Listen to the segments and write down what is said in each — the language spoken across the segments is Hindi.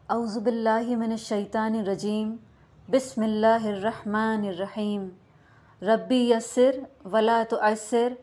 औज़ुबिल्लाहि मिनश्शैतानिर्रजीम बिस्मिल्लाहिर्रहमानिर्रहीम रब्बी यस्सिर वला तुअस्सिर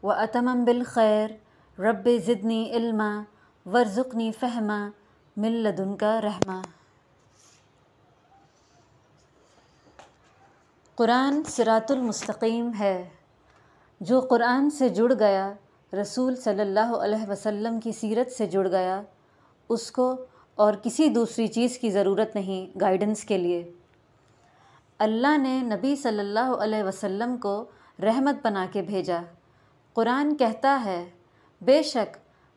व अतमम बिल खैर रब्बी ज़िदनी इल्मा वर्ज़ुक़नी फ़हमा मिन लदुनका रहमा। कुरान सिरातुल मुस्तक़ीम है। जो कुरान से जुड़ गया, रसूल सल्लल्लाहु अलैहि वसल्लम की सीरत से जुड़ गया, उसको और किसी दूसरी चीज़ की ज़रूरत नहीं गाइडेंस के लिए। अल्लाह ने नबी सल्लल्लाहु अलैहि वसल्लम को रहमत बना के भेजा। कुरान कहता है, बेशक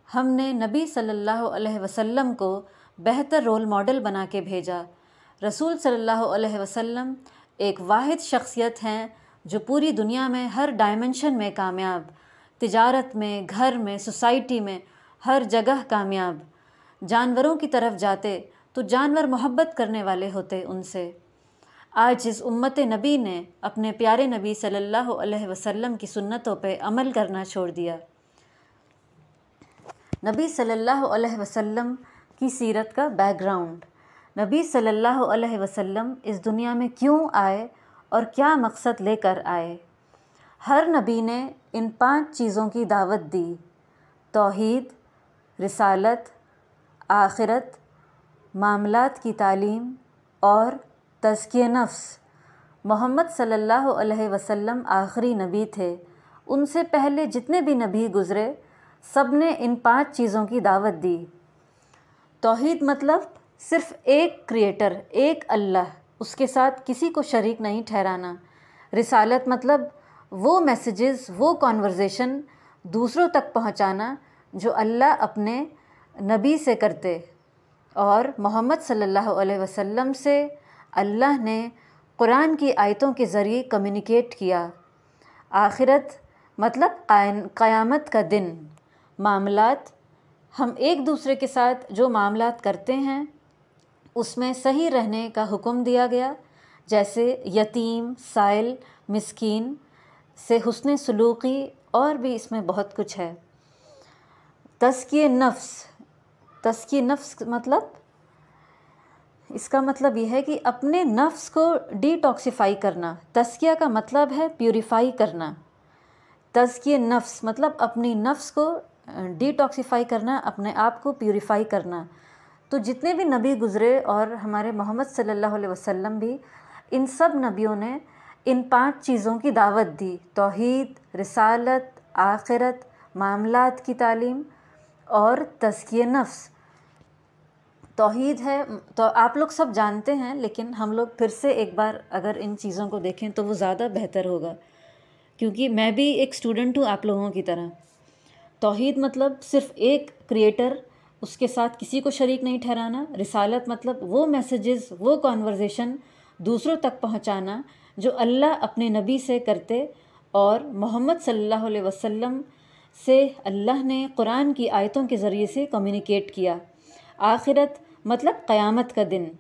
हमने नबी सल्लल्लाहु अलैहि वसल्लम को बेहतर रोल मॉडल बना के भेजा। रसूल सल्लल्लाहु अलैहि वसल्लम एक वाहिद शख्सियत हैं जो पूरी दुनिया में हर डायमेंशन में कामयाब, तिजारत में, घर में, सोसाइटी में, हर जगह कामयाब। जानवरों की तरफ जाते तो जानवर मोहब्बत करने वाले होते उनसे। आज इस उम्मत नबी ने अपने प्यारे नबी सल्लल्लाहु अलैहि वसल्लम की सुन्नतों पे अमल करना छोड़ दिया। नबी सल्लल्लाहु अलैहि वसल्लम की सीरत का बैकग्राउंड। नबी सल्लल्लाहु अलैहि वसल्लम इस दुनिया में क्यों आए और क्या मकसद लेकर आए। हर नबी ने इन 5 चीज़ों की दावत दी: तौहीद, रिसालत, आखिरत, मामलात की तालीम और तज़किये नफ्स। मोहम्मद सल्लल्लाहु अलैहि वसल्लम आखिरी नबी थे। उनसे पहले जितने भी नबी गुज़रे, सब ने इन 5 चीज़ों की दावत दी। तौहीद मतलब सिर्फ़ एक क्रिएटर, एक अल्लाह, उसके साथ किसी को शरीक नहीं ठहराना। रिसालत मतलब वो मैसेजेस, वो कॉन्वर्जेसन दूसरों तक पहुँचाना जो अल्लाह अपने नबी से करते, और मोहम्मद सल्लल्लाहु अलैहि वसल्लम से अल्लाह ने कुरान की आयतों के ज़रिए कम्युनिकेट किया। आखिरत मतलब क़यामत का दिन। मामलात, हम एक दूसरे के साथ जो मामलात करते हैं उसमें सही रहने का हुक्म दिया गया, जैसे यतीम, साइल, मिस्कीन से हुस्न सलूकी, और भी इसमें बहुत कुछ है। तज़किये नफ्स, तज़किये नफ्स मतलब, इसका मतलब यह है कि अपने नफ्स को डिटॉक्सिफाई करना। तज़किया का मतलब है प्यूरिफाई करना। तज़किये नफ्स मतलब अपनी नफ्स को डिटॉक्सिफाई करना, अपने आप को प्यूरिफाई करना। तो जितने भी नबी गुज़रे और हमारे मोहम्मद सल्लल्लाहु अलैहि वसल्लम भी, इन सब नबियों ने इन 5 चीज़ों की दावत दी: तौहीद, रिसालत, आखिरत, मामलात की तालीम और तज़किये नफ्स। तौहीद है तो आप लोग सब जानते हैं, लेकिन हम लोग फिर से एक बार अगर इन चीज़ों को देखें तो वो ज़्यादा बेहतर होगा, क्योंकि मैं भी एक स्टूडेंट हूँ आप लोगों की तरह। तौहीद मतलब सिर्फ़ एक क्रिएटर, उसके साथ किसी को शरीक नहीं ठहराना। रिसालत मतलब वो मैसेजेस, वो कॉन्वर्जेसन दूसरों तक पहुँचाना जो अल्लाह अपने नबी से करते, और मोहम्मद सल्लल्लाहु अलैहि वसल्लम से अल्लाह ने कुरान की आयतों के ज़रिए से कम्युनिकेट किया। आखिरत मतलब क़यामत का दिन।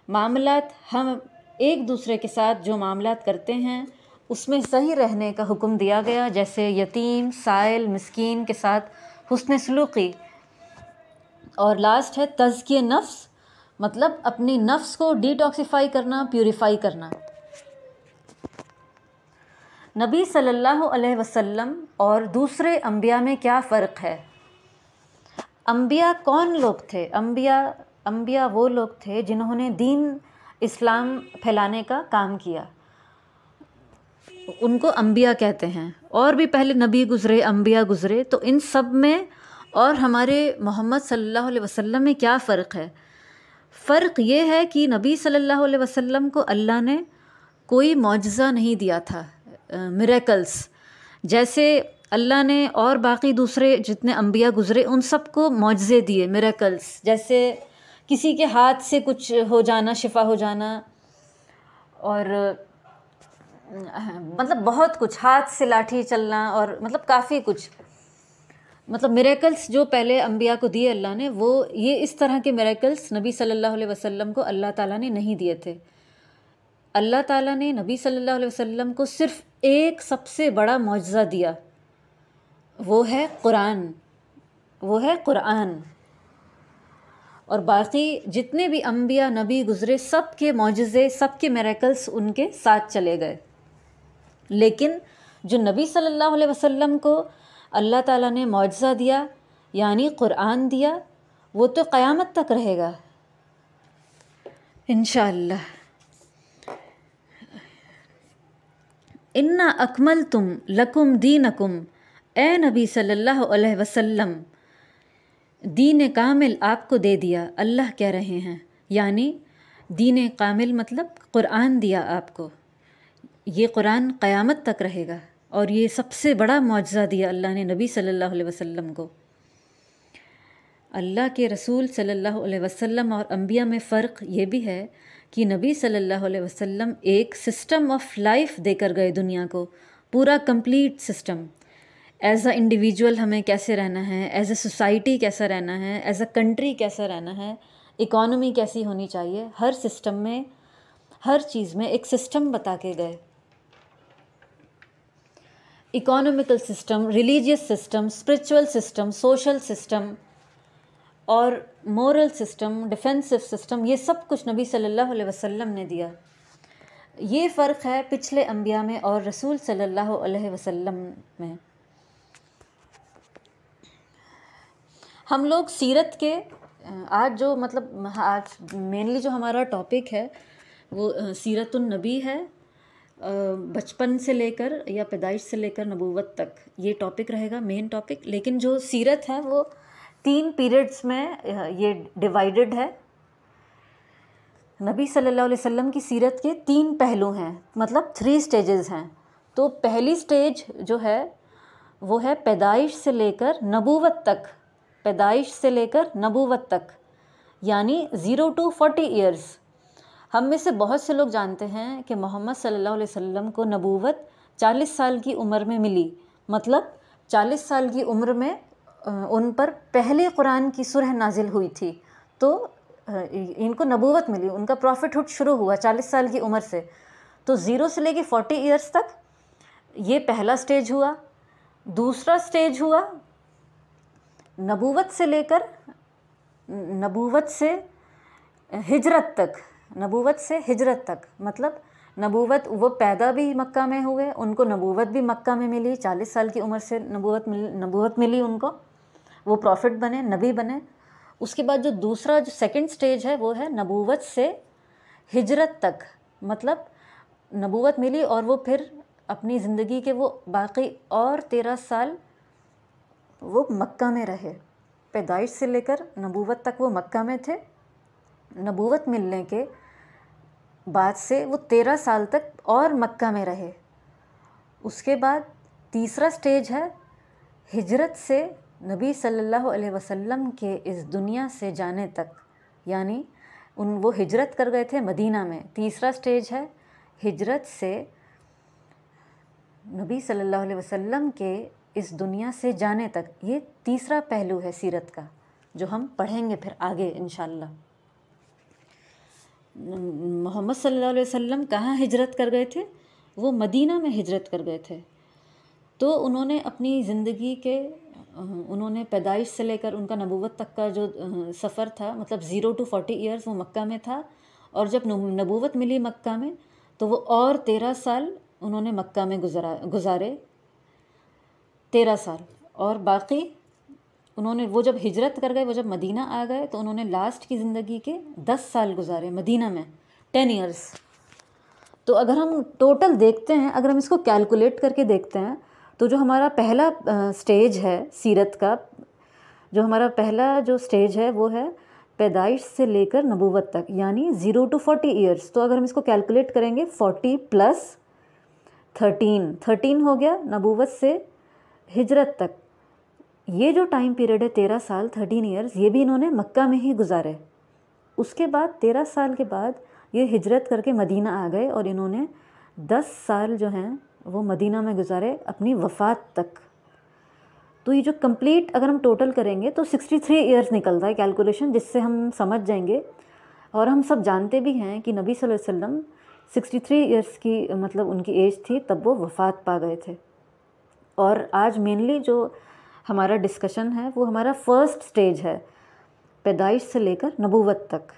मामलात, हम एक दूसरे के साथ जो मामलात करते हैं उसमें सही रहने का हुक्म दिया गया, जैसे यतीम, साइल, मिस्कीन के साथ हुस्न सलूकी। और लास्ट है तज़किये नफ्स, मतलब अपनी नफ्स को डिटॉक्सिफाई करना, प्यूरिफाई करना। नबी सल्लल्लाहु अलैहि वसल्लम और दूसरे अंबिया में क्या फ़र्क है। अंबिया कौन लोग थे? अंबिया वो लोग थे जिन्होंने दीन इस्लाम फैलाने का काम किया, उनको अंबिया कहते हैं। और भी पहले नबी गुज़रे, अंबिया गुज़रे, तो इन सब में और हमारे मोहम्मद सल्लल्लाहु अलैहि वसल्लम में क्या फ़र्क है? फ़र्क ये है कि नबी सल्लल्लाहु अलैहि वसल्लम को अल्लाह ने कोई मौजज़ा नहीं दिया था, मिरेकल्स। जैसे अल्लाह ने और बाकी दूसरे जितने अंबिया गुज़रे उन सबको मौजज़े दिए, मिरेकल्स, जैसे किसी के हाथ से कुछ हो जाना, शिफा हो जाना, और मतलब बहुत कुछ, हाथ से लाठी चलना, और मतलब काफ़ी कुछ, मतलब मिरेकल्स जो पहले अंबिया को दिए अल्लाह ने, वो ये इस तरह के मिरेकल्स नबी सल्लल्लाहु अलैहि वसल्लम को अल्लाह ताला ने नहीं दिए थे। अल्लाह ताला ने नबी सल्लल्लाहु अलैहि वसल्लम को सिर्फ़ एक सबसे बड़ा मौजज़ा दिया, वो है कुरान। और बाकी जितने भी अम्बिया नबी गुज़रे सब के मौजज़े, सब के मिरेकल्स उनके साथ चले गए। लेकिन जो नबी सल्लल्लाहु अलैहि वसल्लम को अल्लाह ताला ने मौजज़ा दिया यानी क़ुरान दिया, वो तो क़यामत तक रहेगा इंशाअल्लाह। इन्ना अकमलतुम लकुम दीनकुम, ए नबी सल्लल्लाहु अलैहि वसल्लम, दीन कामिल आपको दे दिया, अल्लाह कह रहे हैं। यानी दीन कामिल मतलब क़ुरान दिया आपको, ये क़ुरान क़यामत तक रहेगा। और ये सबसे बड़ा मौजज़ा दिया अल्लाह ने नबी सल्लल्लाहु अलैहि वसल्लम को। अल्लाह के रसूल सल्लल्लाहु अलैहि वसल्लम और अम्बिया में फ़र्क ये भी है कि नबी सल्लल्लाहु अलैहि वसल्लम एक सिस्टम ऑफ लाइफ देकर गए दुनिया को, पूरा complete system. As a individual हमें कैसे रहना है, एज अ सोसाइटी कैसा रहना है, एज अ कंट्री कैसा रहना है, इकॉनमी कैसी होनी चाहिए, हर सिस्टम में, हर चीज़ में एक सिस्टम बता के गए। Economical system, religious system, spiritual system, social system और मोरल सिस्टम, डिफेंसिव सिस्टम, ये सब कुछ नबी सल्लल्लाहु अलैहि वसल्लम ने दिया। ये फ़र्क है पिछले अम्बिया में और रसूल सल्लल्लाहु अलैहि वसल्लम में। हम लोग सीरत के आज जो मतलब आज मेनली जो हमारा टॉपिक है वो सीरतुन नबी है, बचपन से लेकर या पैदाइश से लेकर नबूवत तक ये टॉपिक रहेगा मेन टॉपिक। लेकिन जो सीरत है वो 3 पीरियड्स में ये डिवाइडेड है। नबी सल्लल्लाहु अलैहि वसल्लम की सीरत के 3 पहलू हैं, मतलब 3 स्टेजेस हैं। तो पहली स्टेज जो है वो है पैदाइश से लेकर नबूवत तक, पैदाइश से लेकर नबूवत तक यानी 0 to 40 ईयर्स। हम में से बहुत से लोग जानते हैं कि मोहम्मद सल्लल्लाहु अलैहि वसल्लम को नबूवत 40 साल की उम्र में मिली, मतलब 40 साल की उम्र में उन पर पहले कुरान की सूरह नाजिल हुई थी, तो इनको नबूवत मिली, उनका प्रॉफिटहुड शुरू हुआ 40 साल की उम्र से। तो 0 से लेकर 40 ईयर्स तक ये पहला स्टेज हुआ। दूसरा स्टेज हुआ नबूवत से लेकर नबूवत से हिजरत तक, नबूवत से हिजरत तक मतलब नबूवत वो पैदा भी मक्का में हुए, उनको नबूवत भी मक्का में मिली, 40 साल की उम्र से नबूवत मिली उनको, वो प्रॉफिट बने, नबी बने। उसके बाद जो दूसरा जो सेकंड स्टेज है वो है नबूवत से हिजरत तक, मतलब नबूवत मिली और वो फिर अपनी ज़िंदगी के वो बाकी और 13 साल वो मक्का में रहे। पैदाइश से लेकर नबूवत तक वो मक्का में थे, नबूवत मिलने के बाद से वो 13 साल तक और मक्का में रहे। उसके बाद तीसरा स्टेज है हिजरत से नबी सल्लल्लाहु अलैहि वसल्लम के इस दुनिया से जाने तक, यानी वो हिजरत कर गए थे मदीना में। तीसरा स्टेज है हिजरत से नबी सल्लल्लाहु अलैहि वसल्लम के इस दुनिया से जाने तक। ये तीसरा पहलू है सीरत का जो हम पढ़ेंगे फिर आगे इंशाअल्लाह। मोहम्मद सल्लल्लाहु अलैहि वसल्लम कहाँ हिजरत कर गए थे? वो मदीना में हिजरत कर गए थे। तो उन्होंने अपनी ज़िंदगी के उन्होंने पैदाइश से लेकर उनका नबूवत तक का जो सफ़र था, मतलब 0 to 40 ईयर्स वो मक्का में था, और जब नबूवत मिली मक्का में तो वो और 13 साल उन्होंने मक्का में गुजारे 13 साल। और बाकी उन्होंने वो जब हिजरत कर गए, वो जब मदीना आ गए तो उन्होंने लास्ट की ज़िंदगी के 10 साल गुजारे मदीना में, 10 ईयर्स। तो अगर हम टोटल देखते हैं, अगर हम इसको कैलकुलेट करके देखते हैं तो जो हमारा पहला स्टेज है सीरत का, जो हमारा पहला जो स्टेज है वो है पैदाइश से लेकर नबूवत तक, यानी 0 to 40 ईयर्स। तो अगर हम इसको कैलकुलेट करेंगे 40 + 13 हो गया नबूवत से हिजरत तक। ये जो टाइम पीरियड है 13 साल 13 ईयर्स, ये भी इन्होंने मक्का में ही गुजारे। उसके बाद 13 साल के बाद ये हिजरत करके मदीना आ गए और इन्होंने 10 साल जो हैं वो मदीना में गुजारे अपनी वफ़ात तक। तो ये जो कंप्लीट अगर हम टोटल करेंगे तो 63 ईयर्स निकलता है कैलकुलेशन, जिससे हम समझ जाएंगे। और हम सब जानते भी हैं कि नबी सल्लल्लाहु अलैहि वसल्लम 63 ईयर्स की मतलब उनकी एज थी तब वो वफ़ात पा गए थे। और आज मेनली जो हमारा डिस्कशन है वो हमारा फर्स्ट स्टेज है, पैदाइश से लेकर नबूवत तक।